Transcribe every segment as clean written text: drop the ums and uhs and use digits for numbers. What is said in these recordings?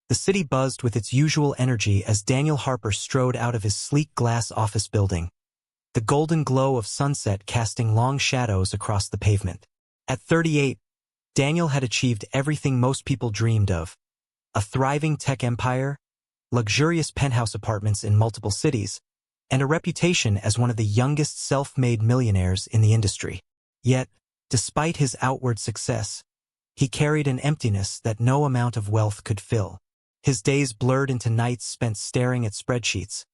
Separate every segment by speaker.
Speaker 1: The city buzzed with its usual energy as Daniel Harper strode out of his sleek glass office building, the golden glow of sunset casting long shadows across the pavement. At 38, Daniel had achieved everything most people dreamed of: a thriving tech empire, luxurious penthouse apartments in multiple cities, and a reputation as one of the youngest self-made millionaires in the industry. Yet, despite his outward success, he carried an emptiness that no amount of wealth could fill. His days blurred into nights spent staring at spreadsheets,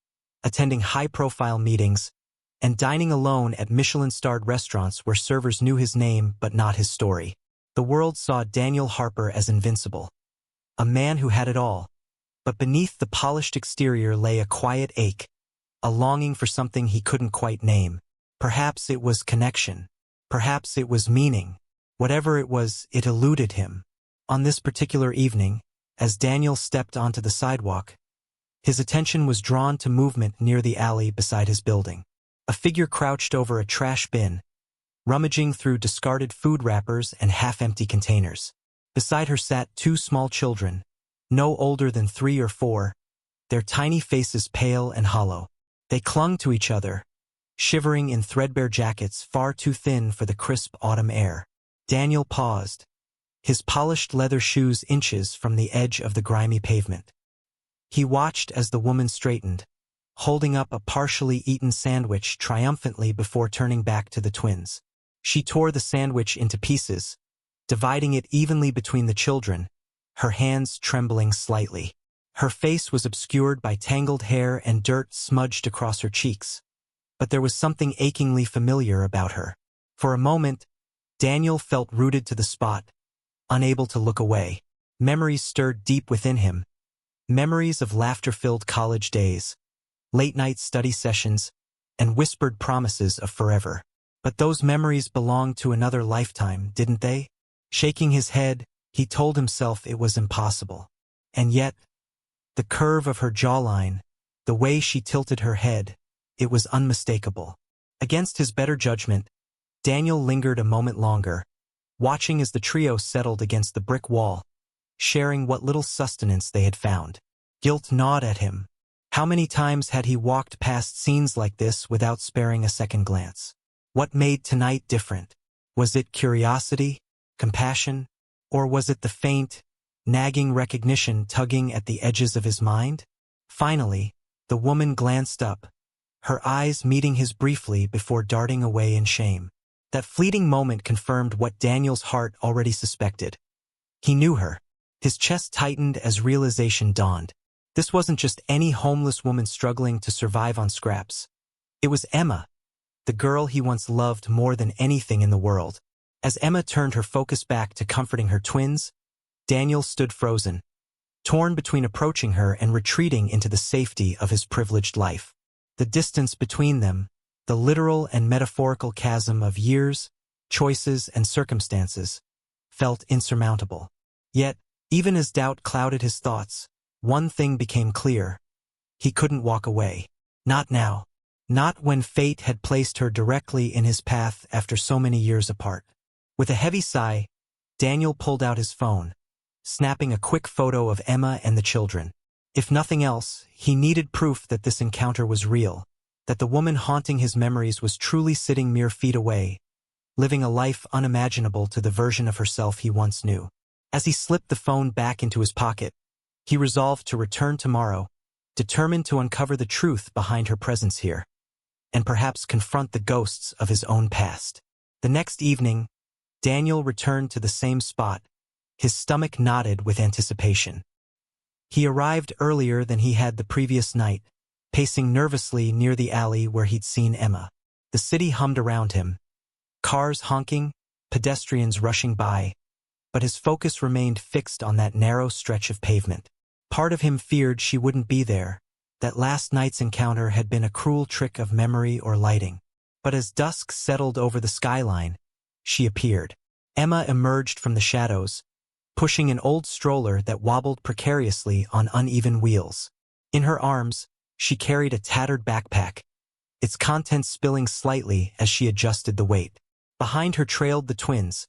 Speaker 1: attending high-profile meetings, and dining alone at Michelin-starred restaurants where servers knew his name but not his story. The world saw Daniel Harper as invincible, a man who had it all, but beneath the polished exterior lay a quiet ache, a longing for something he couldn't quite name. Perhaps it was connection. Perhaps it was meaning. Whatever it was, it eluded him. On this particular evening, as Daniel stepped onto the sidewalk, his attention was drawn to movement near the alley beside his building. A figure crouched over a trash bin, rummaging through discarded food wrappers and half-empty containers. Beside her sat two small children, no older than 3 or 4, their tiny faces pale and hollow. They clung to each other, shivering in threadbare jackets far too thin for the crisp autumn air. Daniel paused, his polished leather shoes inches from the edge of the grimy pavement. He watched as the woman straightened, holding up a partially eaten sandwich triumphantly before turning back to the twins. She tore the sandwich into pieces, dividing it evenly between the children, her hands trembling slightly. Her face was obscured by tangled hair and dirt smudged across her cheeks, but there was something achingly familiar about her. For a moment, Daniel felt rooted to the spot, unable to look away. Memories stirred deep within him, memories of laughter-filled college days, late-night study sessions, and whispered promises of forever. But those memories belonged to another lifetime, didn't they? Shaking his head, he told himself it was impossible. And yet, the curve of her jawline, the way she tilted her head, it was unmistakable. Against his better judgment, Daniel lingered a moment longer, watching as the trio settled against the brick wall, sharing what little sustenance they had found. Guilt gnawed at him. How many times had he walked past scenes like this without sparing a second glance? What made tonight different? Was it curiosity, compassion, or was it the faint, nagging recognition tugging at the edges of his mind? Finally, the woman glanced up, her eyes meeting his briefly before darting away in shame. That fleeting moment confirmed what Daniel's heart already suspected. He knew her. His chest tightened as realization dawned. This wasn't just any homeless woman struggling to survive on scraps. It was Emma, the girl he once loved more than anything in the world. As Emma turned her focus back to comforting her twins, Daniel stood frozen, torn between approaching her and retreating into the safety of his privileged life. The distance between them, the literal and metaphorical chasm of years, choices, and circumstances, felt insurmountable. Yet, even as doubt clouded his thoughts, one thing became clear. He couldn't walk away. Not now. Not when fate had placed her directly in his path after so many years apart. With a heavy sigh, Daniel pulled out his phone, snapping a quick photo of Emma and the children. If nothing else, he needed proof that this encounter was real, that the woman haunting his memories was truly sitting mere feet away, living a life unimaginable to the version of herself he once knew. As he slipped the phone back into his pocket, he resolved to return tomorrow, determined to uncover the truth behind her presence here, and perhaps confront the ghosts of his own past. The next evening, Daniel returned to the same spot, his stomach knotted with anticipation. He arrived earlier than he had the previous night, pacing nervously near the alley where he'd seen Emma. The city hummed around him, cars honking, pedestrians rushing by, but his focus remained fixed on that narrow stretch of pavement. Part of him feared she wouldn't be there, that last night's encounter had been a cruel trick of memory or lighting. But as dusk settled over the skyline, she appeared. Emma emerged from the shadows, pushing an old stroller that wobbled precariously on uneven wheels. In her arms, she carried a tattered backpack, its contents spilling slightly as she adjusted the weight. Behind her trailed the twins,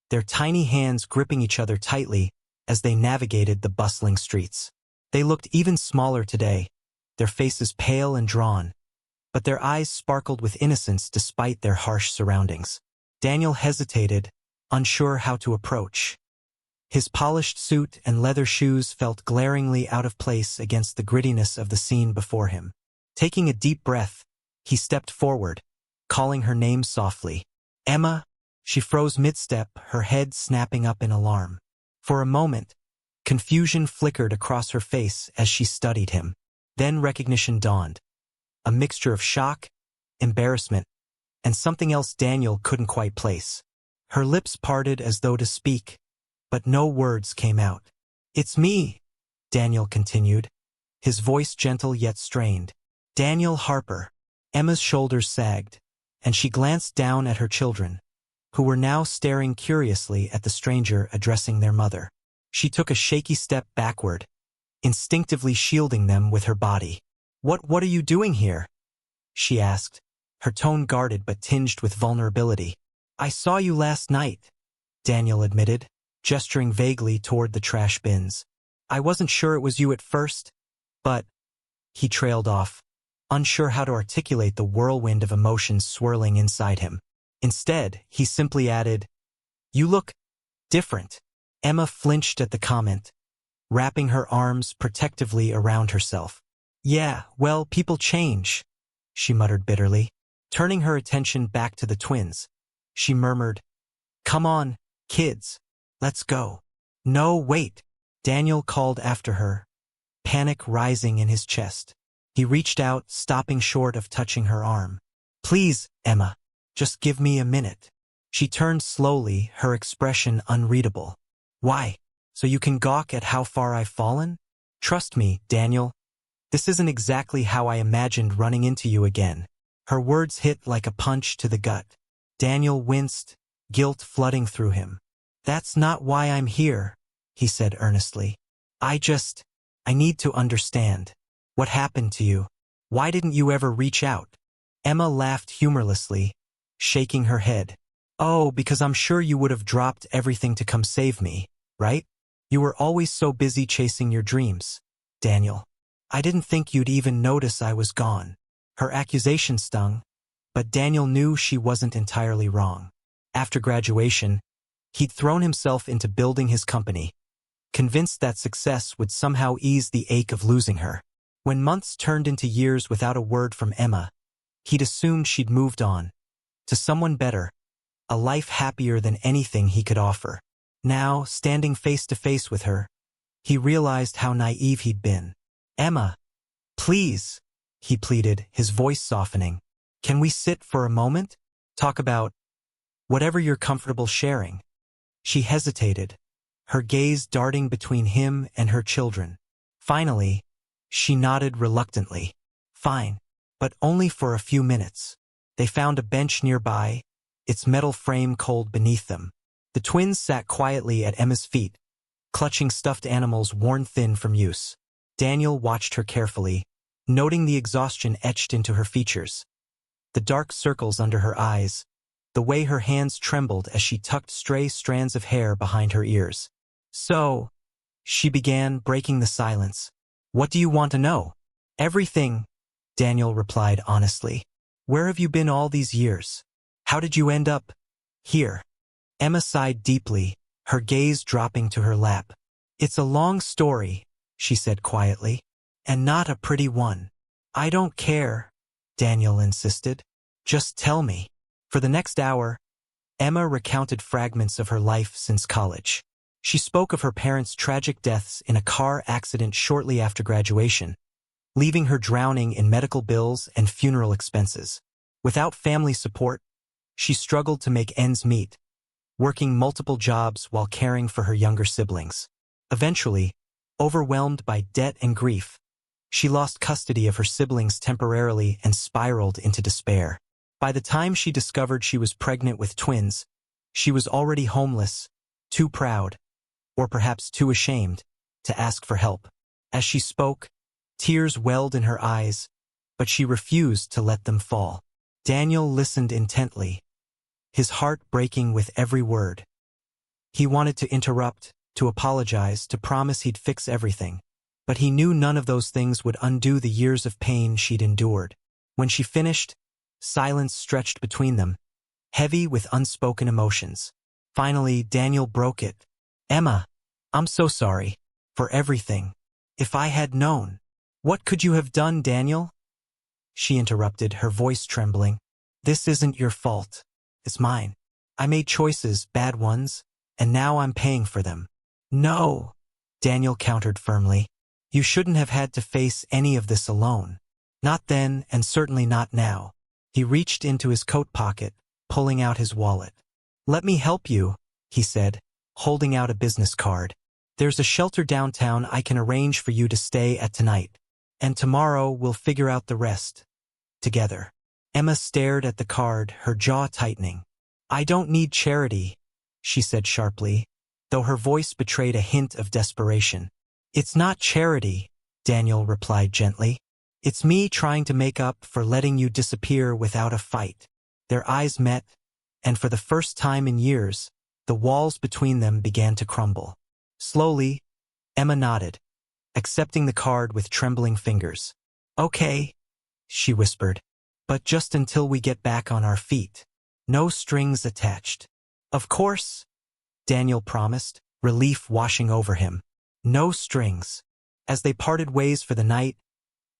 Speaker 1: their tiny hands gripping each other tightly as they navigated the bustling streets. They looked even smaller today, their faces pale and drawn, but their eyes sparkled with innocence despite their harsh surroundings. Daniel hesitated, unsure how to approach. His polished suit and leather shoes felt glaringly out of place against the grittiness of the scene before him. Taking a deep breath, he stepped forward, calling her name softly. "Emma!" She froze mid-step, her head snapping up in alarm. For a moment, confusion flickered across her face as she studied him. Then recognition dawned. A mixture of shock, embarrassment, and something else Daniel couldn't quite place. Her lips parted as though to speak, but no words came out. "It's me," Daniel continued, his voice gentle yet strained. "Daniel Harper." Emma's shoulders sagged, and she glanced down at her children, who were now staring curiously at the stranger addressing their mother. She took a shaky step backward, instinctively shielding them with her body. What are you doing here?" she asked, her tone guarded but tinged with vulnerability. "I saw you last night," Daniel admitted, gesturing vaguely toward the trash bins. "I wasn't sure it was you at first, but—" He trailed off, unsure how to articulate the whirlwind of emotions swirling inside him. Instead, he simply added, "You look different." Emma flinched at the comment, wrapping her arms protectively around herself. "Yeah, well, people change," she muttered bitterly. Turning her attention back to the twins, she murmured, "Come on, kids, let's go." "No, wait," Daniel called after her, panic rising in his chest. He reached out, stopping short of touching her arm. "Please, Emma, just give me a minute." She turned slowly, her expression unreadable. "Why? So you can gawk at how far I've fallen? Trust me, Daniel. This isn't exactly how I imagined running into you again." Her words hit like a punch to the gut. Daniel winced, guilt flooding through him. "That's not why I'm here," he said earnestly. I need to understand. What happened to you? Why didn't you ever reach out?" Emma laughed humorlessly, shaking her head. "Oh, because I'm sure you would have dropped everything to come save me, right? You were always so busy chasing your dreams, Daniel. I didn't think you'd even notice I was gone." Her accusation stung, but Daniel knew she wasn't entirely wrong. After graduation, he'd thrown himself into building his company, convinced that success would somehow ease the ache of losing her. When months turned into years without a word from Emma, he'd assumed she'd moved on, to someone better, a life happier than anything he could offer. Now, standing face to face with her, he realized how naive he'd been. "Emma, please," he pleaded, his voice softening. "Can we sit for a moment? Talk about whatever you're comfortable sharing." She hesitated, her gaze darting between him and her children. Finally, she nodded reluctantly. "Fine, but only for a few minutes." They found a bench nearby, its metal frame cold beneath them. The twins sat quietly at Emma's feet, clutching stuffed animals worn thin from use. Daniel watched her carefully, noting the exhaustion etched into her features, the dark circles under her eyes, the way her hands trembled as she tucked stray strands of hair behind her ears. "So," she began, breaking the silence, "what do you want to know?" "Everything," Daniel replied honestly. "Where have you been all these years? How did you end up here?" Emma sighed deeply, her gaze dropping to her lap. "It's a long story," she said quietly, "and not a pretty one." "I don't care," Daniel insisted. "Just tell me." For the next hour, Emma recounted fragments of her life since college. She spoke of her parents' tragic deaths in a car accident shortly after graduation, leaving her drowning in medical bills and funeral expenses. Without family support, she struggled to make ends meet, working multiple jobs while caring for her younger siblings. Eventually, overwhelmed by debt and grief, she lost custody of her siblings temporarily and spiraled into despair. By the time she discovered she was pregnant with twins, she was already homeless, too proud, or perhaps too ashamed, to ask for help. As she spoke, tears welled in her eyes, but she refused to let them fall. Daniel listened intently, his heart breaking with every word. He wanted to interrupt, to apologize, to promise he'd fix everything. But he knew none of those things would undo the years of pain she'd endured. When she finished, silence stretched between them, heavy with unspoken emotions. Finally, Daniel broke it. "Emma, I'm so sorry. For everything. If I had known." "What could you have done, Daniel?" She interrupted, her voice trembling. "This isn't your fault. It's mine. I made choices, bad ones, and now I'm paying for them." "No," Daniel countered firmly. "You shouldn't have had to face any of this alone. Not then, and certainly not now." He reached into his coat pocket, pulling out his wallet. "Let me help you," he said, holding out a business card. "There's a shelter downtown I can arrange for you to stay at tonight. And tomorrow we'll figure out the rest. Together." Emma stared at the card, her jaw tightening. "I don't need charity," she said sharply, though her voice betrayed a hint of desperation. "It's not charity," Daniel replied gently. "It's me trying to make up for letting you disappear without a fight." Their eyes met, and for the first time in years, the walls between them began to crumble. Slowly, Emma nodded, accepting the card with trembling fingers. "Okay," she whispered, "but just until we get back on our feet. No strings attached." "Of course," Daniel promised, relief washing over him. No strings. As they parted ways for the night,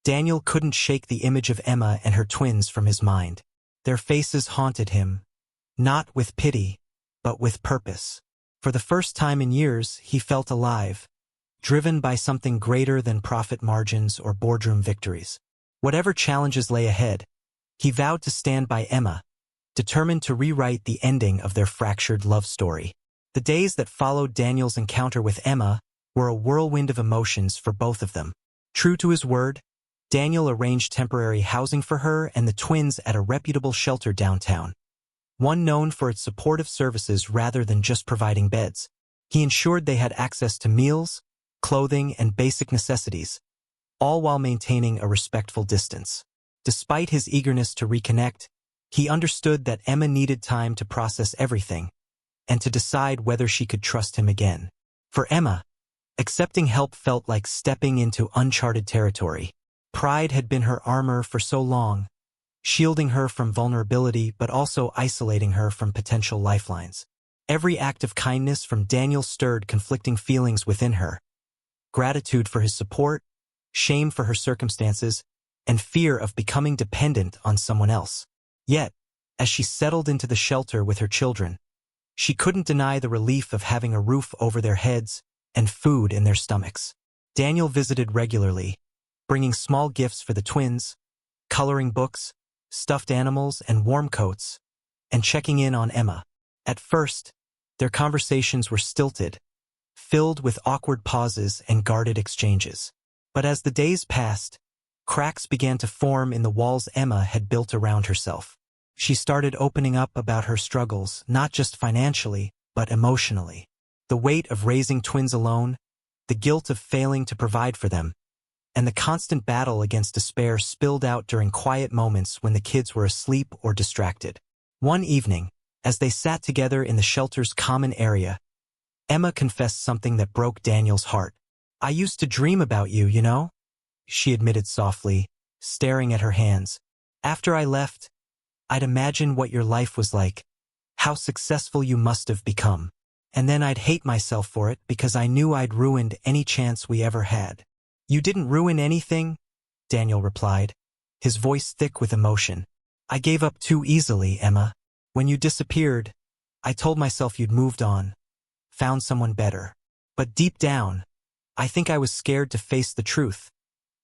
Speaker 1: Daniel couldn't shake the image of Emma and her twins from his mind. Their faces haunted him, not with pity, but with purpose. For the first time in years, he felt alive, driven by something greater than profit margins or boardroom victories. Whatever challenges lay ahead, he vowed to stand by Emma, determined to rewrite the ending of their fractured love story. The days that followed Daniel's encounter with Emma were a whirlwind of emotions for both of them. True to his word, Daniel arranged temporary housing for her and the twins at a reputable shelter downtown, one known for its supportive services rather than just providing beds. He ensured they had access to meals, clothing, and basic necessities, all while maintaining a respectful distance. Despite his eagerness to reconnect, he understood that Emma needed time to process everything and to decide whether she could trust him again. For Emma, accepting help felt like stepping into uncharted territory. Pride had been her armor for so long, shielding her from vulnerability but also isolating her from potential lifelines. Every act of kindness from Daniel stirred conflicting feelings within her: gratitude for his support, shame for her circumstances, and fear of becoming dependent on someone else. Yet, as she settled into the shelter with her children, she couldn't deny the relief of having a roof over their heads and food in their stomachs. Daniel visited regularly, bringing small gifts for the twins, coloring books, stuffed animals, and warm coats, and checking in on Emma. At first, their conversations were stilted, filled with awkward pauses and guarded exchanges. But as the days passed, cracks began to form in the walls Emma had built around herself. She started opening up about her struggles, not just financially, but emotionally. The weight of raising twins alone, the guilt of failing to provide for them, and the constant battle against despair spilled out during quiet moments when the kids were asleep or distracted. One evening, as they sat together in the shelter's common area, Emma confessed something that broke Daniel's heart. "I used to dream about you, you know?" she admitted softly, staring at her hands. "After I left, I'd imagine what your life was like, how successful you must have become. And then I'd hate myself for it because I knew I'd ruined any chance we ever had." "You didn't ruin anything," Daniel replied, his voice thick with emotion. "I gave up too easily, Emma. When you disappeared, I told myself you'd moved on, found someone better. But deep down, I think I was scared to face the truth,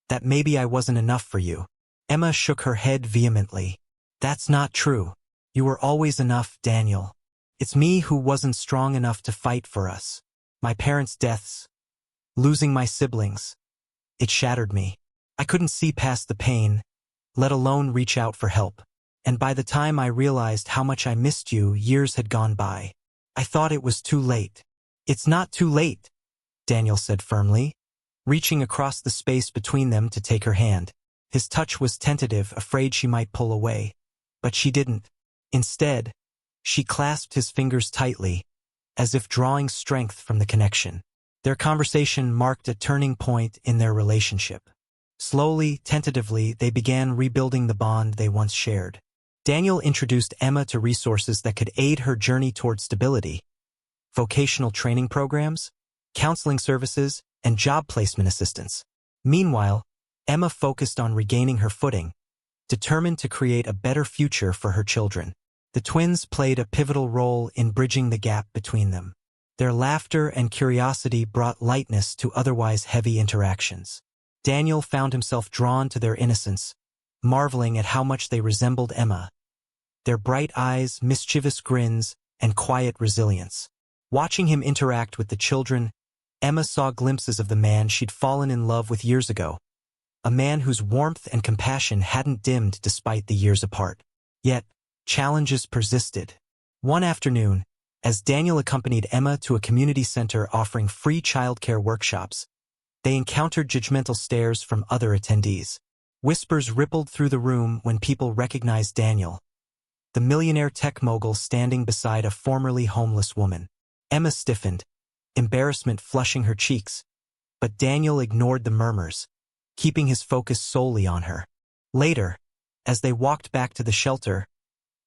Speaker 1: that maybe I wasn't enough for you." Emma shook her head vehemently. "That's not true. You were always enough, Daniel. It's me who wasn't strong enough to fight for us. My parents' deaths, losing my siblings, it shattered me. I couldn't see past the pain, let alone reach out for help. And by the time I realized how much I missed you, years had gone by. I thought it was too late." "It's not too late," Daniel said firmly, reaching across the space between them to take her hand. His touch was tentative, afraid she might pull away. But she didn't. Instead, she clasped his fingers tightly, as if drawing strength from the connection. Their conversation marked a turning point in their relationship. Slowly, tentatively, they began rebuilding the bond they once shared. Daniel introduced Emma to resources that could aid her journey toward stability: vocational training programs, counseling services, and job placement assistance. Meanwhile, Emma focused on regaining her footing, determined to create a better future for her children. The twins played a pivotal role in bridging the gap between them. Their laughter and curiosity brought lightness to otherwise heavy interactions. Daniel found himself drawn to their innocence, marveling at how much they resembled Emma. Their bright eyes, mischievous grins, and quiet resilience. Watching him interact with the children, Emma saw glimpses of the man she'd fallen in love with years ago, a man whose warmth and compassion hadn't dimmed despite the years apart. Yet, challenges persisted. One afternoon, as Daniel accompanied Emma to a community center offering free childcare workshops, they encountered judgmental stares from other attendees. Whispers rippled through the room when people recognized Daniel, the millionaire tech mogul standing beside a formerly homeless woman. Emma stiffened, embarrassment flushing her cheeks, but Daniel ignored the murmurs, keeping his focus solely on her. Later, as they walked back to the shelter,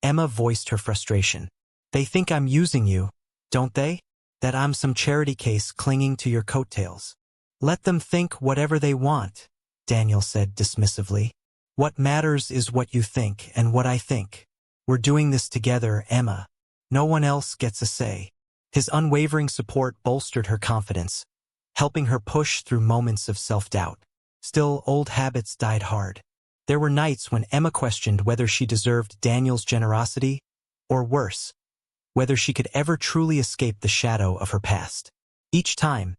Speaker 1: Emma voiced her frustration. "They think I'm using you, don't they? That I'm some charity case clinging to your coattails." "Let them think whatever they want," Daniel said dismissively. "What matters is what you think and what I think. We're doing this together, Emma. No one else gets a say." His unwavering support bolstered her confidence, helping her push through moments of self-doubt. Still, old habits died hard. There were nights when Emma questioned whether she deserved Daniel's generosity, or worse, whether she could ever truly escape the shadow of her past. Each time,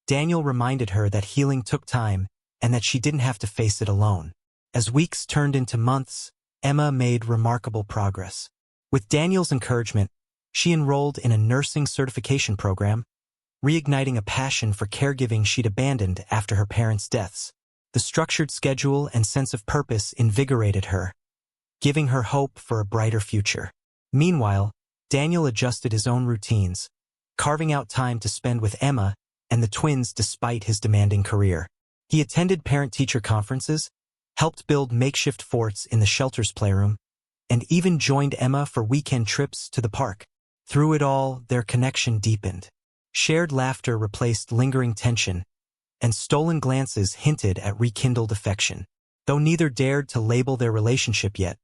Speaker 1: Daniel reminded her that healing took time and that she didn't have to face it alone. As weeks turned into months, Emma made remarkable progress. With Daniel's encouragement, she enrolled in a nursing certification program, reigniting a passion for caregiving she'd abandoned after her parents' deaths. The structured schedule and sense of purpose invigorated her, giving her hope for a brighter future. Meanwhile, Daniel adjusted his own routines, carving out time to spend with Emma and the twins despite his demanding career. He attended parent-teacher conferences, helped build makeshift forts in the shelter's playroom, and even joined Emma for weekend trips to the park. Through it all, their connection deepened. Shared laughter replaced lingering tension, and stolen glances hinted at rekindled affection. Though neither dared to label their relationship yet,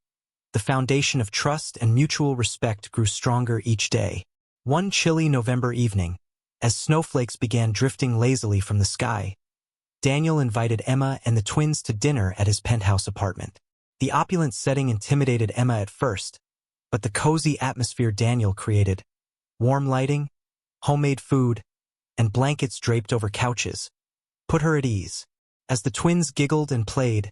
Speaker 1: the foundation of trust and mutual respect grew stronger each day. One chilly November evening, as snowflakes began drifting lazily from the sky, Daniel invited Emma and the twins to dinner at his penthouse apartment. The opulent setting intimidated Emma at first, but the cozy atmosphere Daniel created, warm lighting, homemade food, and blankets draped over couches, put her at ease. As the twins giggled and played,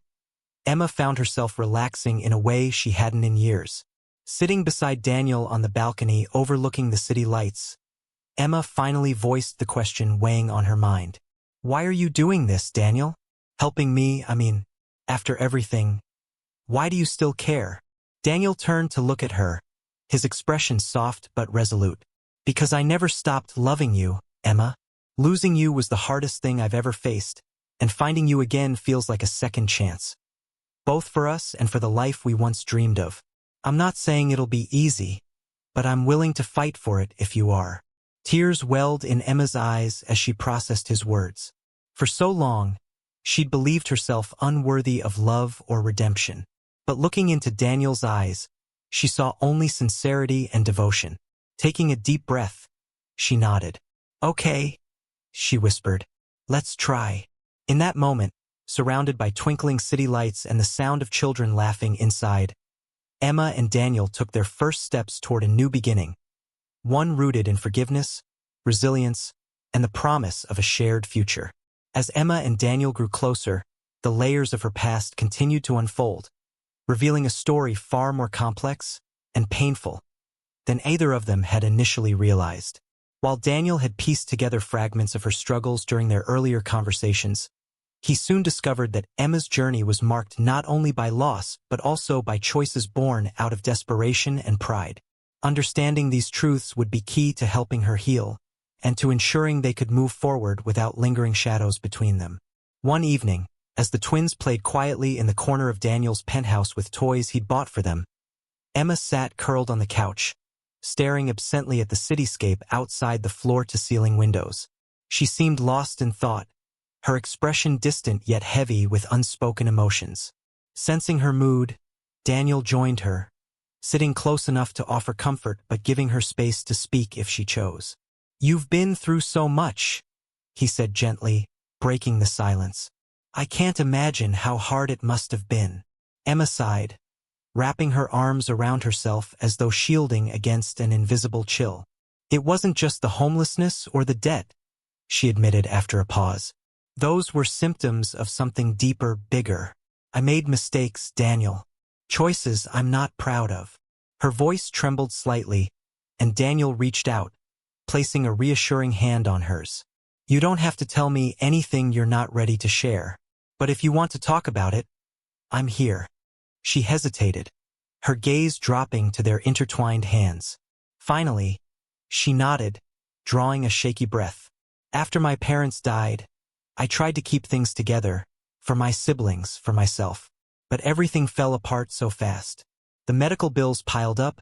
Speaker 1: Emma found herself relaxing in a way she hadn't in years. Sitting beside Daniel on the balcony overlooking the city lights, Emma finally voiced the question weighing on her mind. "Why are you doing this, Daniel? Helping me, after everything. Why do you still care?" Daniel turned to look at her, his expression soft but resolute. "Because I never stopped loving you, Emma. Losing you was the hardest thing I've ever faced, and finding you again feels like a second chance. Both for us and for the life we once dreamed of. I'm not saying it'll be easy, but I'm willing to fight for it if you are." Tears welled in Emma's eyes as she processed his words. For so long, she'd believed herself unworthy of love or redemption. But looking into Daniel's eyes, she saw only sincerity and devotion. Taking a deep breath, she nodded. "Okay," she whispered. "Let's try." In that moment, surrounded by twinkling city lights and the sound of children laughing inside, Emma and Daniel took their first steps toward a new beginning, one rooted in forgiveness, resilience, and the promise of a shared future. As Emma and Daniel grew closer, the layers of her past continued to unfold, revealing a story far more complex and painful than either of them had initially realized. While Daniel had pieced together fragments of her struggles during their earlier conversations, he soon discovered that Emma's journey was marked not only by loss but also by choices born out of desperation and pride. Understanding these truths would be key to helping her heal, and to ensuring they could move forward without lingering shadows between them. One evening, as the twins played quietly in the corner of Daniel's penthouse with toys he'd bought for them, Emma sat curled on the couch, staring absently at the cityscape outside the floor-to-ceiling windows. She seemed lost in thought, her expression distant yet heavy with unspoken emotions. Sensing her mood, Daniel joined her, sitting close enough to offer comfort but giving her space to speak if she chose. "You've been through so much," he said gently, breaking the silence. "I can't imagine how hard it must have been." Emma sighed, wrapping her arms around herself as though shielding against an invisible chill. "It wasn't just the homelessness or the debt," she admitted after a pause. "Those were symptoms of something deeper, bigger. I made mistakes, Daniel. Choices I'm not proud of." Her voice trembled slightly, and Daniel reached out, placing a reassuring hand on hers. "You don't have to tell me anything you're not ready to share. But if you want to talk about it, I'm here." She hesitated, her gaze dropping to their intertwined hands. Finally, she nodded, drawing a shaky breath. "After my parents died, I tried to keep things together, for my siblings, for myself. But everything fell apart so fast. The medical bills piled up,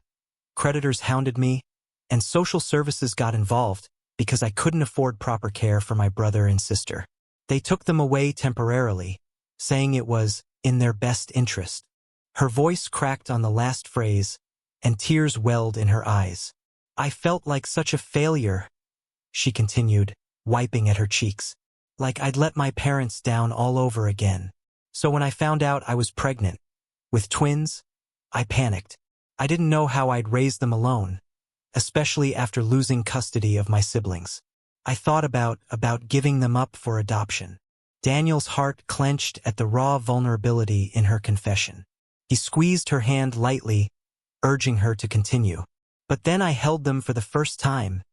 Speaker 1: creditors hounded me, and social services got involved because I couldn't afford proper care for my brother and sister. They took them away temporarily, saying it was in their best interest." Her voice cracked on the last phrase, and tears welled in her eyes. "I felt like such a failure," she continued, wiping at her cheeks. "Like I'd let my parents down all over again. So when I found out I was pregnant, with twins, I panicked. I didn't know how I'd raise them alone, especially after losing custody of my siblings. I thought about giving them up for adoption." Daniel's heart clenched at the raw vulnerability in her confession. He squeezed her hand lightly, urging her to continue. "But then I held them for the first time,"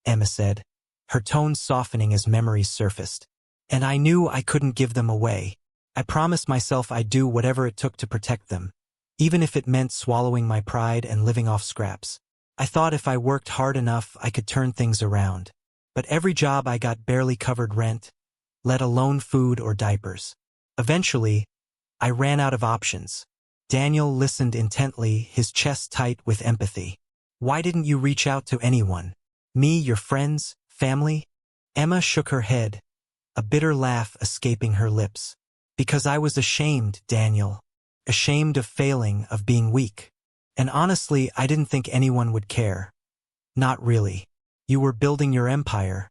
Speaker 1: Emma said, her tone softening as memories surfaced. "And I knew I couldn't give them away. I promised myself I'd do whatever it took to protect them, even if it meant swallowing my pride and living off scraps. I thought if I worked hard enough I could turn things around. But every job I got barely covered rent, let alone food or diapers. Eventually, I ran out of options." Daniel listened intently, his chest tight with empathy. "Why didn't you reach out to anyone? Me, your friends, family?" Emma shook her head, a bitter laugh escaping her lips. "Because I was ashamed, Daniel. Ashamed of failing, of being weak. And honestly, I didn't think anyone would care. Not really. You were building your empire.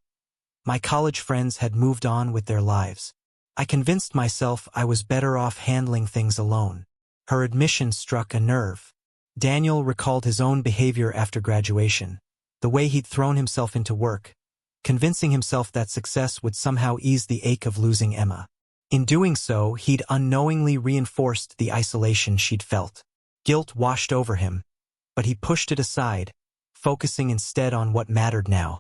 Speaker 1: My college friends had moved on with their lives. I convinced myself I was better off handling things alone." Her admission struck a nerve. Daniel recalled his own behavior after graduation, the way he'd thrown himself into work, convincing himself that success would somehow ease the ache of losing Emma. In doing so, he'd unknowingly reinforced the isolation she'd felt. Guilt washed over him, but he pushed it aside, focusing instead on what mattered now: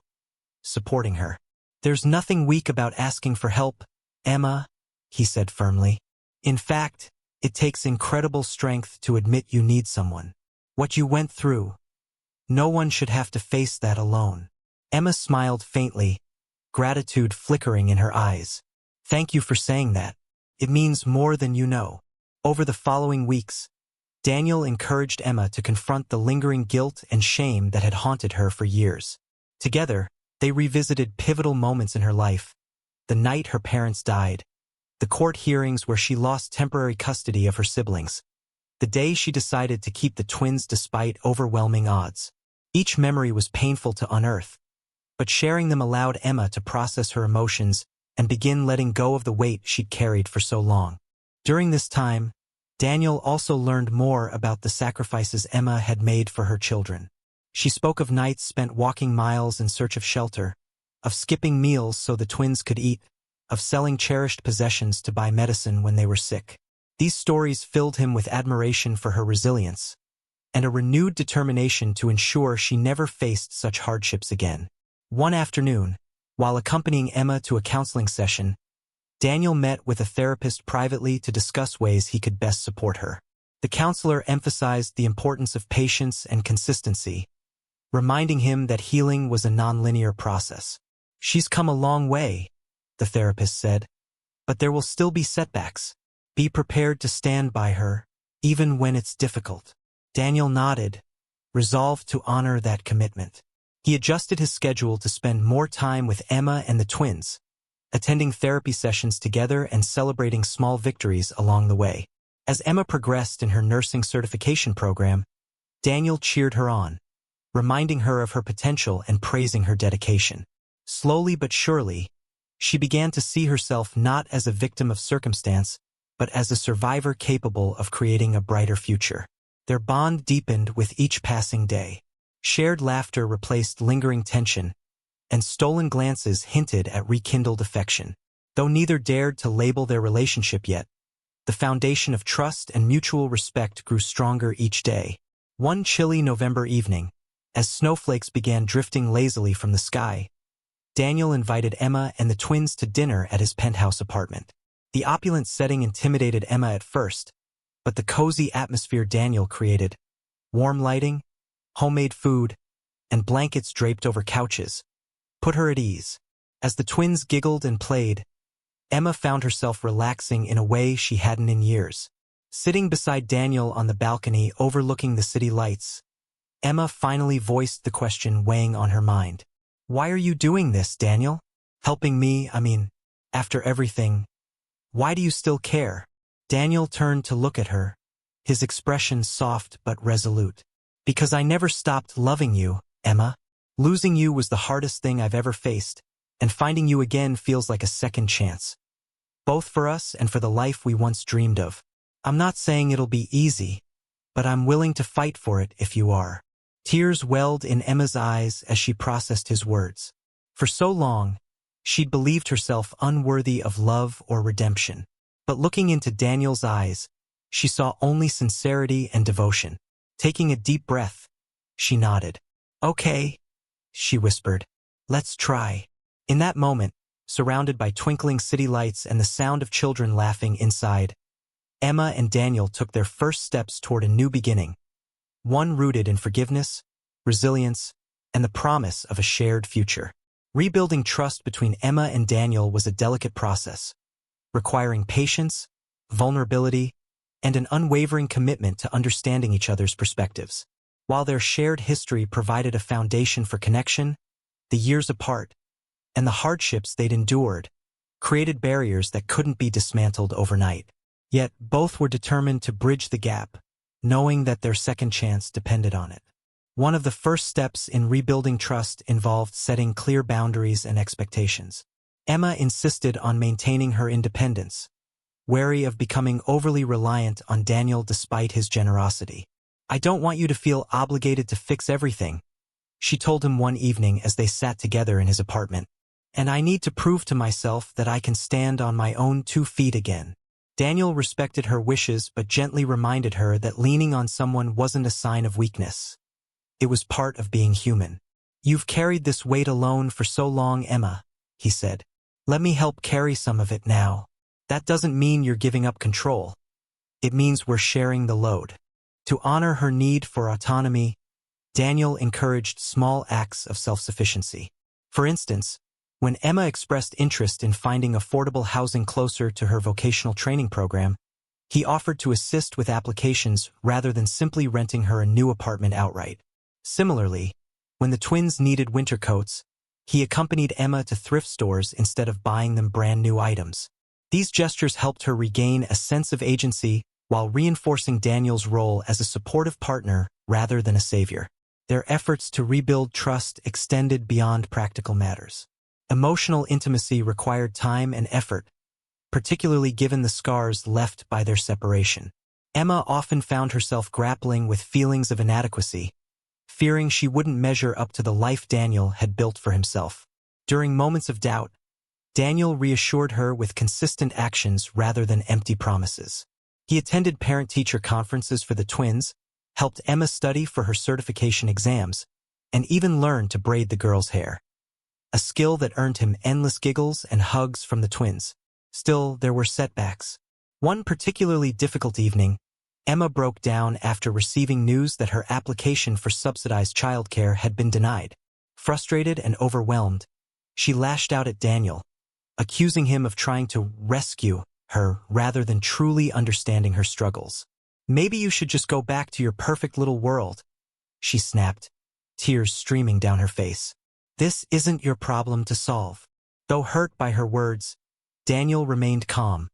Speaker 1: supporting her. "There's nothing weak about asking for help, Emma," he said firmly. "In fact, it takes incredible strength to admit you need someone. What you went through, no one should have to face that alone." Emma smiled faintly, gratitude flickering in her eyes. "Thank you for saying that. It means more than you know." Over the following weeks, Daniel encouraged Emma to confront the lingering guilt and shame that had haunted her for years. Together, they revisited pivotal moments in her life: the night her parents died, the court hearings where she lost temporary custody of her siblings, the day she decided to keep the twins despite overwhelming odds. Each memory was painful to unearth, but sharing them allowed Emma to process her emotions and begin letting go of the weight she'd carried for so long. During this time, Daniel also learned more about the sacrifices Emma had made for her children. She spoke of nights spent walking miles in search of shelter, of skipping meals so the twins could eat, of selling cherished possessions to buy medicine when they were sick. These stories filled him with admiration for her resilience, and a renewed determination to ensure she never faced such hardships again. One afternoon, while accompanying Emma to a counseling session, Daniel met with a therapist privately to discuss ways he could best support her. The counselor emphasized the importance of patience and consistency, reminding him that healing was a nonlinear process. "She's come a long way," the therapist said, "but there will still be setbacks. Be prepared to stand by her, even when it's difficult." Daniel nodded, resolved to honor that commitment. He adjusted his schedule to spend more time with Emma and the twins, attending therapy sessions together and celebrating small victories along the way. As Emma progressed in her nursing certification program, Daniel cheered her on, reminding her of her potential and praising her dedication. Slowly but surely, she began to see herself not as a victim of circumstance, but as a survivor capable of creating a brighter future. Their bond deepened with each passing day. Shared laughter replaced lingering tension, and stolen glances hinted at rekindled affection. Though neither dared to label their relationship yet, the foundation of trust and mutual respect grew stronger each day. One chilly November evening, as snowflakes began drifting lazily from the sky, Daniel invited Emma and the twins to dinner at his penthouse apartment. The opulent setting intimidated Emma at first, but the cozy atmosphere Daniel created, warm lighting, homemade food, and blankets draped over couches, put her at ease. As the twins giggled and played, Emma found herself relaxing in a way she hadn't in years. Sitting beside Daniel on the balcony overlooking the city lights, Emma finally voiced the question weighing on her mind. "Why are you doing this, Daniel? Helping me, after everything. Why do you still care?" Daniel turned to look at her, his expression soft but resolute. "Because I never stopped loving you, Emma. Losing you was the hardest thing I've ever faced, and finding you again feels like a second chance. Both for us and for the life we once dreamed of. I'm not saying it'll be easy, but I'm willing to fight for it if you are." Tears welled in Emma's eyes as she processed his words. For so long, she'd believed herself unworthy of love or redemption. But looking into Daniel's eyes, she saw only sincerity and devotion. Taking a deep breath, she nodded. "Okay," she whispered. "Let's try." In that moment, surrounded by twinkling city lights and the sound of children laughing inside, Emma and Daniel took their first steps toward a new beginning, one rooted in forgiveness, resilience, and the promise of a shared future. Rebuilding trust between Emma and Daniel was a delicate process, requiring patience, vulnerability, and an unwavering commitment to understanding each other's perspectives. While their shared history provided a foundation for connection, the years apart, and the hardships they'd endured, created barriers that couldn't be dismantled overnight. Yet both were determined to bridge the gap, knowing that their second chance depended on it. One of the first steps in rebuilding trust involved setting clear boundaries and expectations. Emma insisted on maintaining her independence, wary of becoming overly reliant on Daniel despite his generosity. "I don't want you to feel obligated to fix everything," she told him one evening as they sat together in his apartment. "And I need to prove to myself that I can stand on my own 2 feet again." Daniel respected her wishes but gently reminded her that leaning on someone wasn't a sign of weakness. It was part of being human. "You've carried this weight alone for so long, Emma," he said. "Let me help carry some of it now. That doesn't mean you're giving up control. It means we're sharing the load." To honor her need for autonomy, Daniel encouraged small acts of self-sufficiency. For instance, when Emma expressed interest in finding affordable housing closer to her vocational training program, he offered to assist with applications rather than simply renting her a new apartment outright. Similarly, when the twins needed winter coats, he accompanied Emma to thrift stores instead of buying them brand new items. These gestures helped her regain a sense of agency while reinforcing Daniel's role as a supportive partner rather than a savior. Their efforts to rebuild trust extended beyond practical matters. Emotional intimacy required time and effort, particularly given the scars left by their separation. Emma often found herself grappling with feelings of inadequacy, fearing she wouldn't measure up to the life Daniel had built for himself. During moments of doubt, Daniel reassured her with consistent actions rather than empty promises. He attended parent-teacher conferences for the twins, helped Emma study for her certification exams, and even learned to braid the girls' hair, a skill that earned him endless giggles and hugs from the twins. Still, there were setbacks. One particularly difficult evening, Emma broke down after receiving news that her application for subsidized childcare had been denied. Frustrated and overwhelmed, she lashed out at Daniel, accusing him of trying to rescue her rather than truly understanding her struggles. "Maybe you should just go back to your perfect little world," she snapped, tears streaming down her face. "This isn't your problem to solve." Though hurt by her words, Daniel remained calm,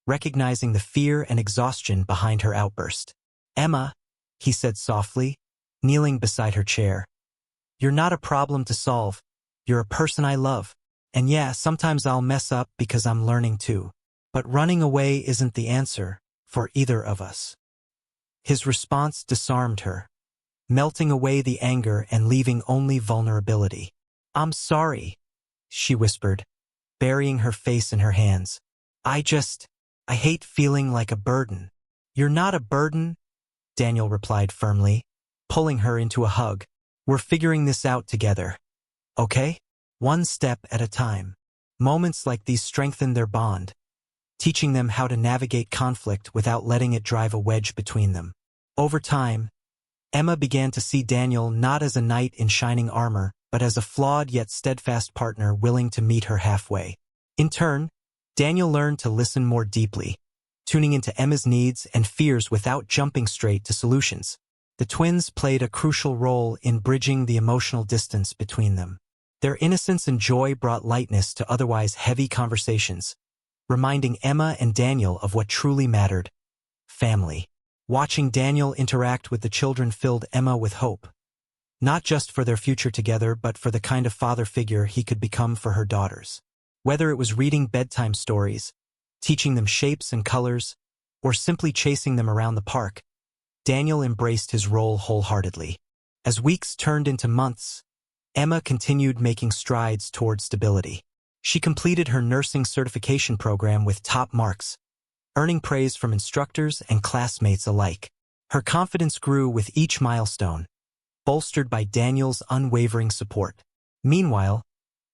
Speaker 1: recognizing the fear and exhaustion behind her outburst. "Emma," he said softly, kneeling beside her chair, "you're not a problem to solve. You're a person I love. And yeah, sometimes I'll mess up because I'm learning too. But running away isn't the answer for either of us." His response disarmed her, melting away the anger and leaving only vulnerability. "I'm sorry," she whispered, burying her face in her hands. I hate feeling like a burden." "You're not a burden," Daniel replied firmly, pulling her into a hug. "We're figuring this out together. Okay? One step at a time." Moments like these strengthen their bond, teaching them how to navigate conflict without letting it drive a wedge between them. Over time, Emma began to see Daniel not as a knight in shining armor, but as a flawed yet steadfast partner willing to meet her halfway. In turn, Daniel learned to listen more deeply, tuning into Emma's needs and fears without jumping straight to solutions. The twins played a crucial role in bridging the emotional distance between them. Their innocence and joy brought lightness to otherwise heavy conversations, reminding Emma and Daniel of what truly mattered: family. Watching Daniel interact with the children filled Emma with hope, not just for their future together but for the kind of father figure he could become for her daughters. Whether it was reading bedtime stories, teaching them shapes and colors, or simply chasing them around the park, Daniel embraced his role wholeheartedly. As weeks turned into months, Emma continued making strides toward stability. She completed her nursing certification program with top marks, earning praise from instructors and classmates alike. Her confidence grew with each milestone, bolstered by Daniel's unwavering support. Meanwhile,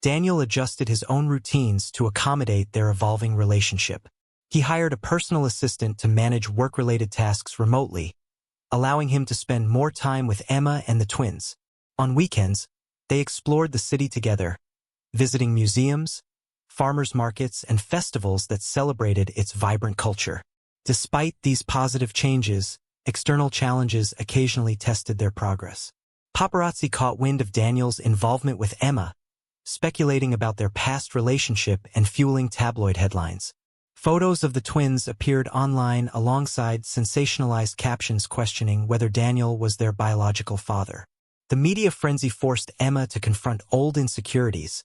Speaker 1: Daniel adjusted his own routines to accommodate their evolving relationship. He hired a personal assistant to manage work-related tasks remotely, allowing him to spend more time with Emma and the twins. On weekends, they explored the city together, visiting museums, farmers markets, and festivals that celebrated its vibrant culture. Despite these positive changes, external challenges occasionally tested their progress. Paparazzi caught wind of Daniel's involvement with Emma, speculating about their past relationship and fueling tabloid headlines. Photos of the twins appeared online alongside sensationalized captions questioning whether Daniel was their biological father. The media frenzy forced Emma to confront old insecurities,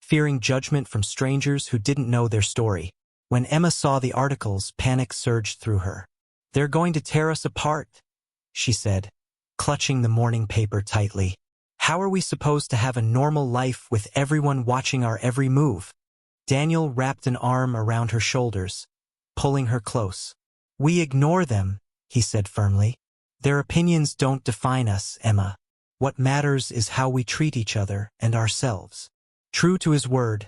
Speaker 1: fearing judgment from strangers who didn't know their story. When Emma saw the articles, panic surged through her. "They're going to tear us apart," she said, clutching the morning paper tightly. "How are we supposed to have a normal life with everyone watching our every move?" Daniel wrapped an arm around her shoulders, pulling her close. "We ignore them," he said firmly. "Their opinions don't define us, Emma. What matters is how we treat each other and ourselves." True to his word,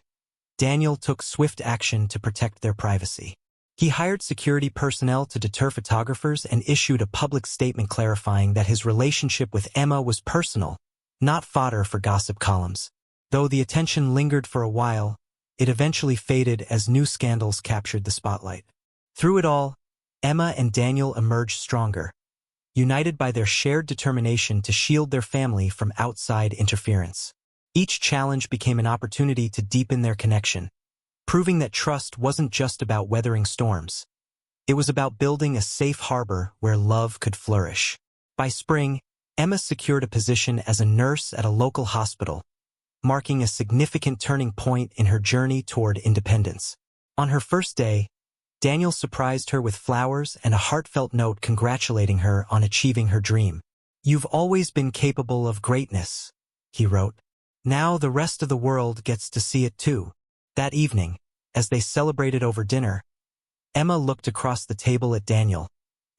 Speaker 1: Daniel took swift action to protect their privacy. He hired security personnel to deter photographers and issued a public statement clarifying that his relationship with Emma was personal, not fodder for gossip columns. Though the attention lingered for a while, it eventually faded as new scandals captured the spotlight. Through it all, Emma and Daniel emerged stronger, united by their shared determination to shield their family from outside interference. Each challenge became an opportunity to deepen their connection, proving that trust wasn't just about weathering storms. It was about building a safe harbor where love could flourish. By spring, Emma secured a position as a nurse at a local hospital, marking a significant turning point in her journey toward independence. On her first day, Daniel surprised her with flowers and a heartfelt note congratulating her on achieving her dream. "You've always been capable of greatness," he wrote. "Now the rest of the world gets to see it too." That evening, as they celebrated over dinner, Emma looked across the table at Daniel,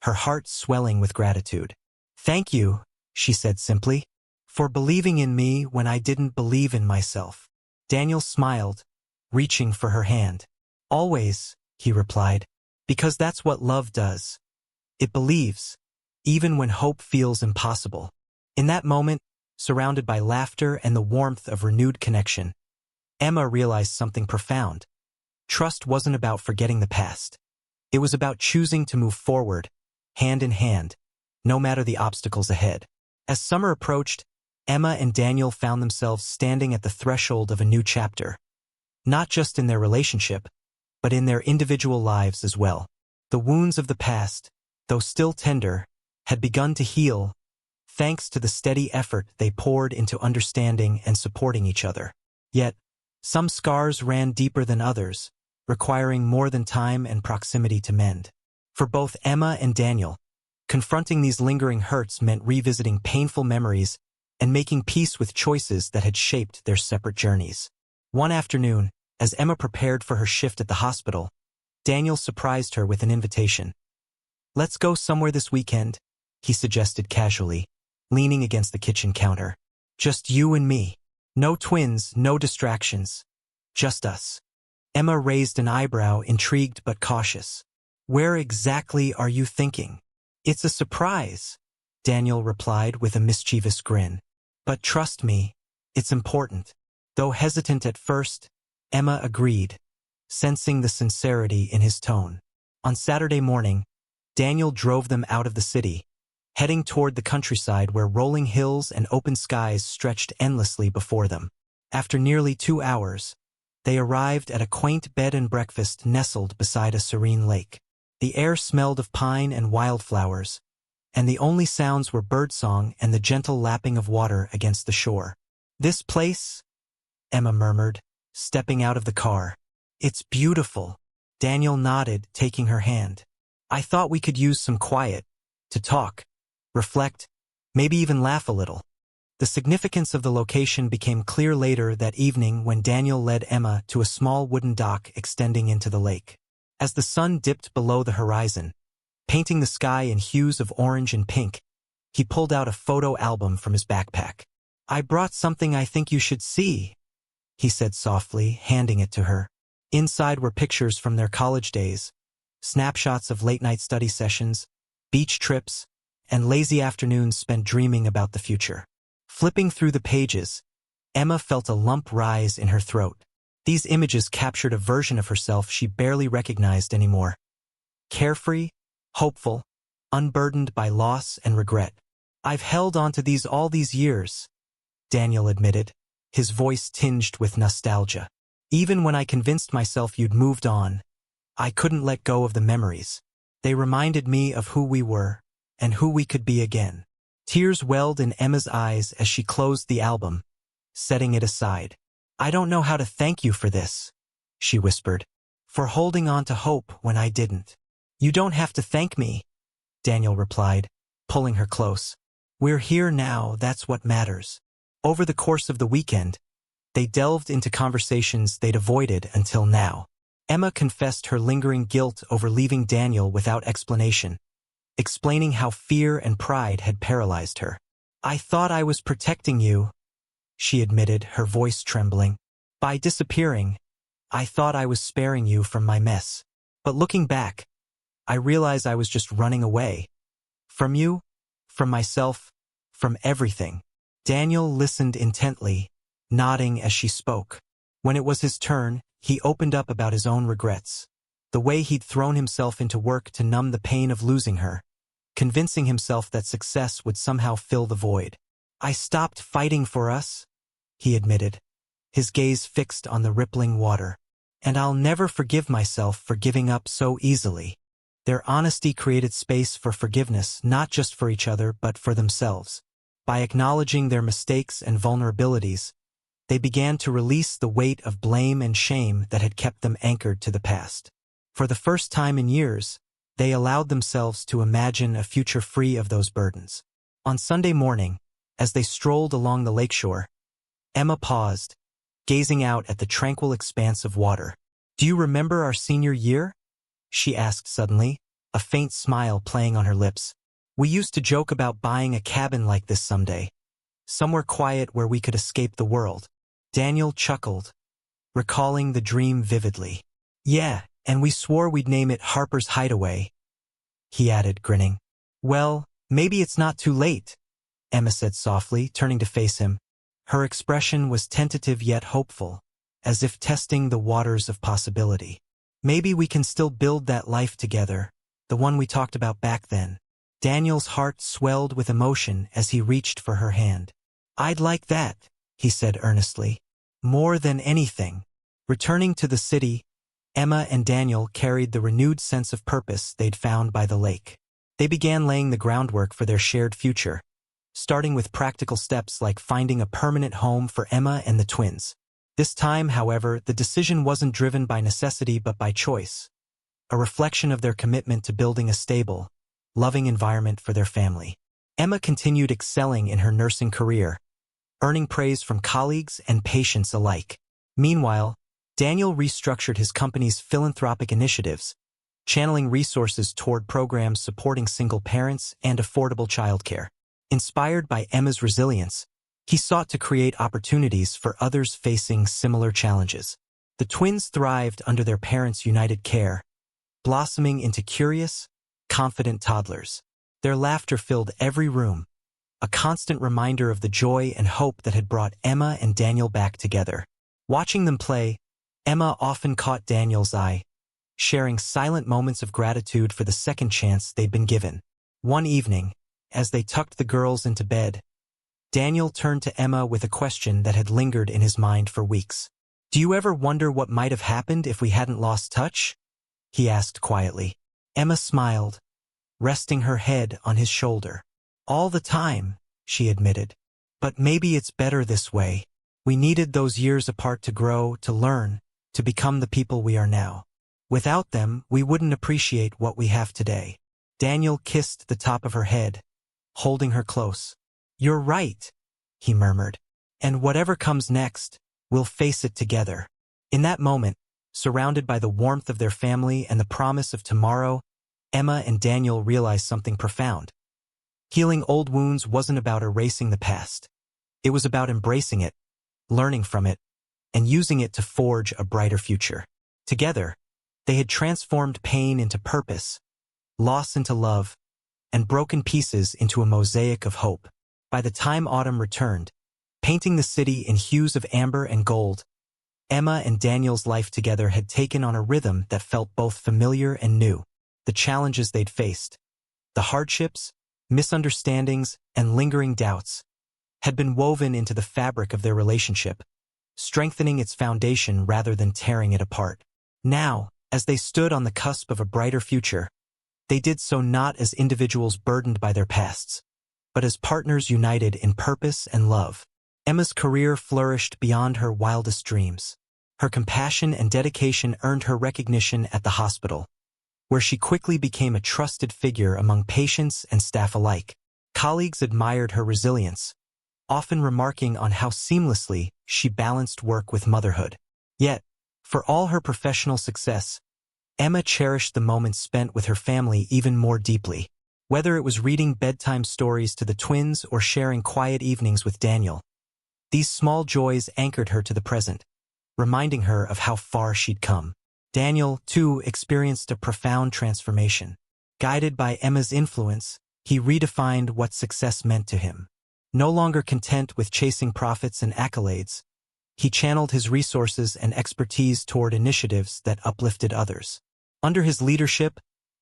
Speaker 1: her heart swelling with gratitude. "Thank you," she said simply, "for believing in me when I didn't believe in myself." Daniel smiled, reaching for her hand. "Always," he replied, "because that's what love does. It believes, even when hope feels impossible. In that moment, surrounded by laughter and the warmth of renewed connection, Emma realized something profound. Trust wasn't about forgetting the past. It was about choosing to move forward, hand in hand, no matter the obstacles ahead. As summer approached, Emma and Daniel found themselves standing at the threshold of a new chapter. Not just in their relationship, but in their individual lives as well. The wounds of the past, though still tender, had begun to heal, thanks to the steady effort they poured into understanding and supporting each other. Yet, some scars ran deeper than others, requiring more than time and proximity to mend. For both Emma and Daniel, confronting these lingering hurts meant revisiting painful memories and making peace with choices that had shaped their separate journeys. One afternoon, as Emma prepared for her shift at the hospital, Daniel surprised her with an invitation. "Let's go somewhere this weekend," he suggested casually, leaning against the kitchen counter. "Just you and me. No twins, no distractions. Just us." Emma raised an eyebrow, intrigued but cautious. "Where exactly are you thinking?" "It's a surprise," Daniel replied with a mischievous grin. "But trust me, it's important." Though hesitant at first, Emma agreed, sensing the sincerity in his tone. On Saturday morning, Daniel drove them out of the city, heading toward the countryside where rolling hills and open skies stretched endlessly before them. After nearly 2 hours, they arrived at a quaint bed and breakfast nestled beside a serene lake. The air smelled of pine and wildflowers, and the only sounds were birdsong and the gentle lapping of water against the shore. "This place?" Emma murmured, stepping out of the car. "It's beautiful." Daniel nodded, taking her hand. "I thought we could use some quiet, to talk, reflect, maybe even laugh a little." The significance of the location became clear later that evening when Daniel led Emma to a small wooden dock extending into the lake. As the sun dipped below the horizon, painting the sky in hues of orange and pink, he pulled out a photo album from his backpack. "I brought something I think you should see," he said softly, handing it to her. Inside were pictures from their college days, snapshots of late-night study sessions, beach trips, and lazy afternoons spent dreaming about the future. Flipping through the pages, Emma felt a lump rise in her throat. These images captured a version of herself she barely recognized anymore. Carefree, hopeful, unburdened by loss and regret. "I've held on to these all these years," Daniel admitted, his voice tinged with nostalgia. "Even when I convinced myself you'd moved on, I couldn't let go of the memories. They reminded me of who we were, and who we could be again." Tears welled in Emma's eyes as she closed the album, setting it aside. "I don't know how to thank you for this," she whispered, "for holding on to hope when I didn't." "You don't have to thank me," Daniel replied, pulling her close. "We're here now, that's what matters." Over the course of the weekend, they delved into conversations they'd avoided until now. Emma confessed her lingering guilt over leaving Daniel without explanation, explaining how fear and pride had paralyzed her. "I thought I was protecting you," she admitted, her voice trembling. "By disappearing, I thought I was sparing you from my mess. But looking back, I realized I was just running away. From you, from myself, from everything." Daniel listened intently, nodding as she spoke. When it was his turn, he opened up about his own regrets. The way he'd thrown himself into work to numb the pain of losing her, convincing himself that success would somehow fill the void. "I stopped fighting for us," he admitted, his gaze fixed on the rippling water. "And I'll never forgive myself for giving up so easily." Their honesty created space for forgiveness, not just for each other but for themselves. By acknowledging their mistakes and vulnerabilities, they began to release the weight of blame and shame that had kept them anchored to the past. For the first time in years, they allowed themselves to imagine a future free of those burdens. On Sunday morning, as they strolled along the lakeshore, Emma paused, gazing out at the tranquil expanse of water. "Do you remember our senior year?" she asked suddenly, a faint smile playing on her lips. "We used to joke about buying a cabin like this someday, somewhere quiet where we could escape the world." Daniel chuckled, recalling the dream vividly. "Yeah, and we swore we'd name it Harper's Hideaway." he added, grinning. Well, maybe it's not too late, Emma said softly, turning to face him. Her expression was tentative yet hopeful, as if testing the waters of possibility. Maybe we can still build that life together, the one we talked about back then. Daniel's heart swelled with emotion as he reached for her hand. I'd like that, he said earnestly. More than anything. Returning to the city, Emma and Daniel carried the renewed sense of purpose they'd found by the lake. They began laying the groundwork for their shared future, starting with practical steps like finding a permanent home for Emma and the twins. This time, however, the decision wasn't driven by necessity but by choice, a reflection of their commitment to building a stable, loving environment for their family. Emma continued excelling in her nursing career, earning praise from colleagues and patients alike. Meanwhile, Daniel restructured his company's philanthropic initiatives, channeling resources toward programs supporting single parents and affordable childcare. Inspired by Emma's resilience, he sought to create opportunities for others facing similar challenges. The twins thrived under their parents' united care, blossoming into curious, confident toddlers. Their laughter filled every room, a constant reminder of the joy and hope that had brought Emma and Daniel back together. Watching them play, Emma often caught Daniel's eye, sharing silent moments of gratitude for the second chance they'd been given. One evening, as they tucked the girls into bed, Daniel turned to Emma with a question that had lingered in his mind for weeks. Do you ever wonder what might have happened if we hadn't lost touch? He asked quietly. Emma smiled, resting her head on his shoulder. All the time, she admitted. But maybe it's better this way. We needed those years apart to grow, to learn, to become the people we are now. Without them, we wouldn't appreciate what we have today. Daniel kissed the top of her head, holding her close. You're right, he murmured. And whatever comes next, we'll face it together. In that moment, surrounded by the warmth of their family and the promise of tomorrow, Emma and Daniel realized something profound. Healing old wounds wasn't about erasing the past. It was about embracing it, learning from it, and using it to forge a brighter future. Together, they had transformed pain into purpose, loss into love, and broken pieces into a mosaic of hope. By the time autumn returned, painting the city in hues of amber and gold, Emma and Daniel's life together had taken on a rhythm that felt both familiar and new. The challenges they'd faced, the hardships, misunderstandings, and lingering doubts, had been woven into the fabric of their relationship, strengthening its foundation rather than tearing it apart. Now, as they stood on the cusp of a brighter future, they did so not as individuals burdened by their pasts, but as partners united in purpose and love. Emma's career flourished beyond her wildest dreams. Her compassion and dedication earned her recognition at the hospital, where she quickly became a trusted figure among patients and staff alike. Colleagues admired her resilience, often remarking on how seamlessly she balanced work with motherhood. Yet, for all her professional success, Emma cherished the moments spent with her family even more deeply. Whether it was reading bedtime stories to the twins or sharing quiet evenings with Daniel, these small joys anchored her to the present, reminding her of how far she'd come. Daniel, too, experienced a profound transformation. Guided by Emma's influence, he redefined what success meant to him. No longer content with chasing profits and accolades, he channeled his resources and expertise toward initiatives that uplifted others. Under his leadership,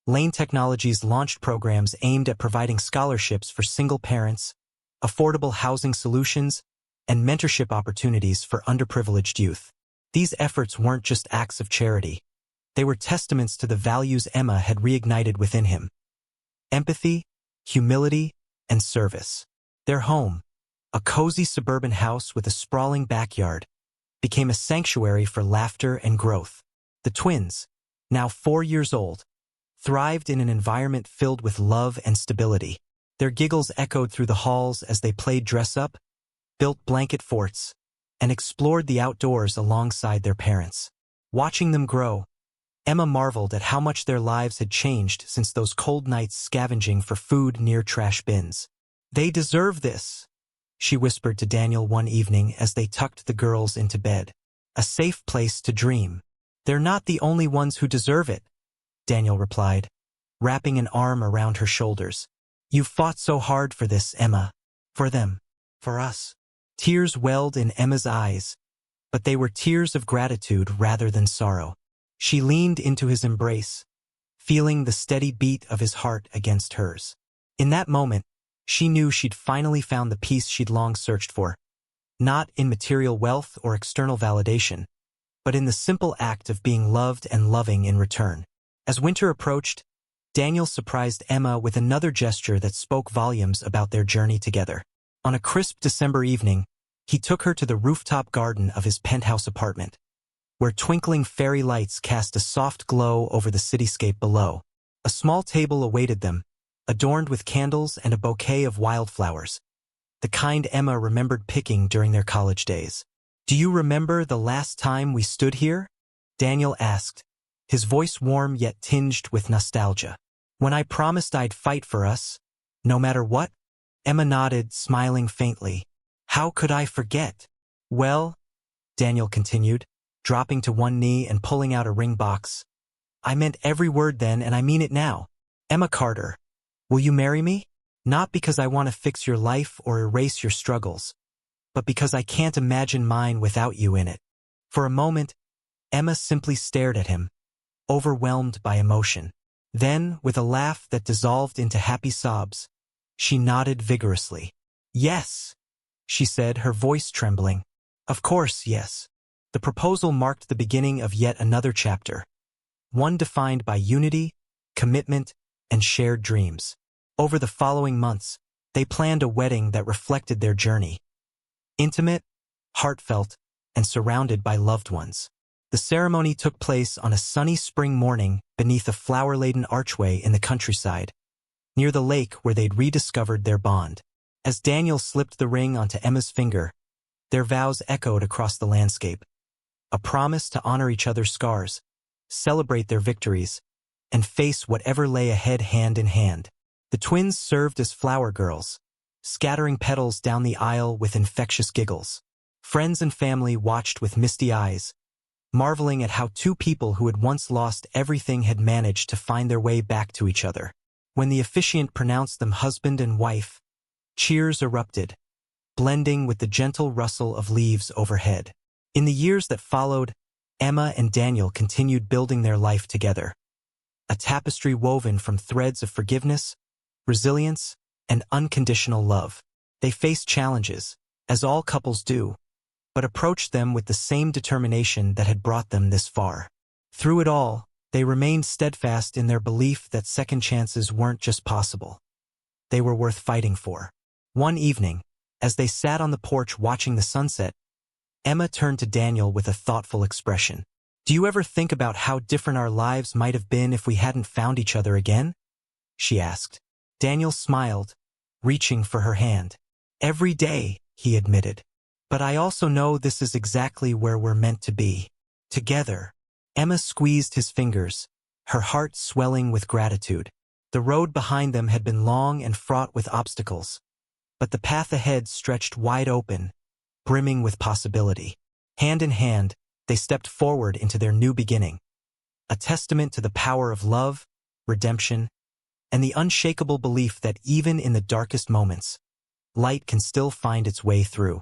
Speaker 1: Lane Technologies launched programs aimed at providing scholarships for single parents, affordable housing solutions, and mentorship opportunities for underprivileged youth. These efforts weren't just acts of charity. They were testaments to the values Emma had reignited within him: empathy, humility, and service. Their home, a cozy suburban house with a sprawling backyard, became a sanctuary for laughter and growth. The twins, now 4 years old, thrived in an environment filled with love and stability. Their giggles echoed through the halls as they played dress-up, built blanket forts, and explored the outdoors alongside their parents. Watching them grow, Emma marveled at how much their lives had changed since those cold nights scavenging for food near trash bins. They deserve this, she whispered to Daniel one evening as they tucked the girls into bed. A safe place to dream. They're not the only ones who deserve it, Daniel replied, wrapping an arm around her shoulders. "You've fought so hard for this, Emma. For them. For us." Tears welled in Emma's eyes, but they were tears of gratitude rather than sorrow. She leaned into his embrace, feeling the steady beat of his heart against hers. In that moment, she knew she'd finally found the peace she'd long searched for, not in material wealth or external validation, but in the simple act of being loved and loving in return. As winter approached, Daniel surprised Emma with another gesture that spoke volumes about their journey together. On a crisp December evening, he took her to the rooftop garden of his penthouse apartment, where twinkling fairy lights cast a soft glow over the cityscape below. A small table awaited them, adorned with candles and a bouquet of wildflowers, the kind Emma remembered picking during their college days. "Do you remember the last time we stood here?" Daniel asked, his voice warm yet tinged with nostalgia. "When I promised I'd fight for us, no matter what?" Emma nodded, smiling faintly. "How could I forget?" "Well," Daniel continued, dropping to one knee and pulling out a ring box, "I meant every word then, and I mean it now. Emma Carter, will you marry me? Not because I want to fix your life or erase your struggles, but because I can't imagine mine without you in it." For a moment, Emma simply stared at him, overwhelmed by emotion. Then, with a laugh that dissolved into happy sobs, she nodded vigorously. "Yes," she said, her voice trembling. "Of course, yes." The proposal marked the beginning of yet another chapter, one defined by unity, commitment, and shared dreams. Over the following months, they planned a wedding that reflected their journey. Intimate, heartfelt, and surrounded by loved ones. The ceremony took place on a sunny spring morning beneath a flower-laden archway in the countryside, near the lake where they'd rediscovered their bond. As Daniel slipped the ring onto Emma's finger, their vows echoed across the landscape. A promise to honor each other's scars, celebrate their victories, and face whatever lay ahead hand in hand. The twins served as flower girls, scattering petals down the aisle with infectious giggles. Friends and family watched with misty eyes, marveling at how two people who had once lost everything had managed to find their way back to each other. When the officiant pronounced them husband and wife, cheers erupted, blending with the gentle rustle of leaves overhead. In the years that followed, Emma and Daniel continued building their life together, a tapestry woven from threads of forgiveness, resilience, and unconditional love. They faced challenges, as all couples do, but approached them with the same determination that had brought them this far. Through it all, they remained steadfast in their belief that second chances weren't just possible. They were worth fighting for. One evening, as they sat on the porch watching the sunset, Emma turned to Daniel with a thoughtful expression. "Do you ever think about how different our lives might have been if we hadn't found each other again?" she asked. Daniel smiled, reaching for her hand. "Every day," he admitted. "But I also know this is exactly where we're meant to be. Together." Emma squeezed his fingers, her heart swelling with gratitude. The road behind them had been long and fraught with obstacles, but the path ahead stretched wide open, brimming with possibility. Hand in hand, they stepped forward into their new beginning, a testament to the power of love, redemption, and the unshakable belief that even in the darkest moments, light can still find its way through.